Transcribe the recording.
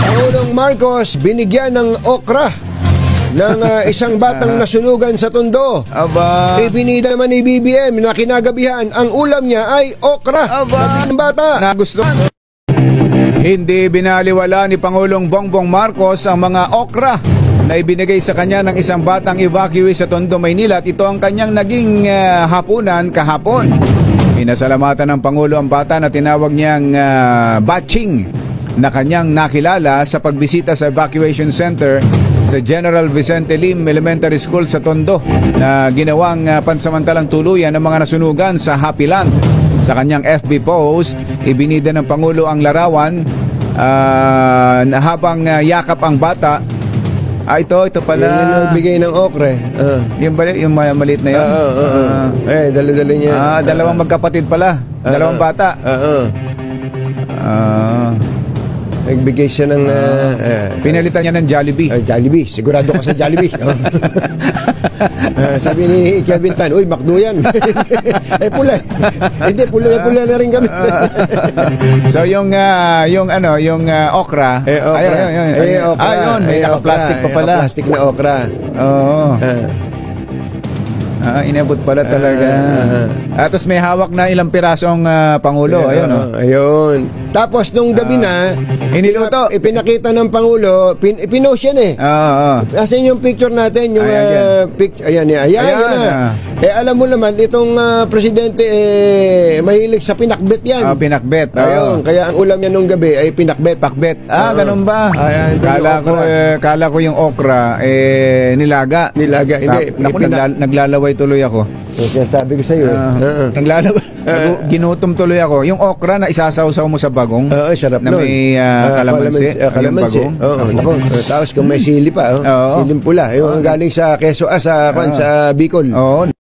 Pangulong Marcos binigyan ng okra ng isang batang nasunugan sa Tondo. Aba. Ibinida naman ni BBM na kinagabihan ang ulam niya ay okra. Aba. Ng bata. Nagusto. Hindi binaliwala ni Pangulong Bongbong Marcos ang mga okra na ibinigay sa kanya ng isang batang evacuee sa Tondo, Maynila at ito ang kanyang naging hapunan kahapon. Pinasalamatan ng Pangulo ang bata na tinawag niyang batching na kanyang nakilala sa pagbisita sa evacuation center sa General Vicente Lim Elementary School sa Tondo na ginawang pansamantalang tuluyan ng mga nasunugan sa Happy Land. Sa kanyang FB post, ibinida ng Pangulo ang larawan na habang yakap ang bata. Ito pala. Yan yung nagbigay ng okra. Yung maliit na yun? Dala-dala niya. Dalawang magkapatid pala. Dalawang bata. Nagbigay siya ng... pinalitan niya ng Jollibee. Jollibee. Sigurado ka sa Jollibee. Sabi ni Kevin Tan, uy, McDo yan. Pula. Hindi, pula na rin kami. So yung okra. Ayun, may naka-plastic pa pala. Plastic na okra. Oo. Inabot pala talaga. Tapos may hawak na ilang pirasong Pangulo. Ayun. Tapos nung gabi na, iniluto. Ipinakita ng Pangulo, pinost yan Asan yung picture natin? Yung ayan na. Alam mo naman, itong presidente mahilig sa pinakbet yan. Pinakbet. Ayun, kaya ang ulam niya nung gabi ay pinakbet. Ganun ba? Kala ko yung okra nilaga. Hindi. Naglalaway tuloy ako. Sabi ko sa iyo. Ginutom tuloy ako. Yung okra na isasawsaw mo sa bagong. Sarap na may kalamansi. Kalamansi. Tapos kung may sili pa. Siling pula. Yung galing sa Quezon, sa Bicol.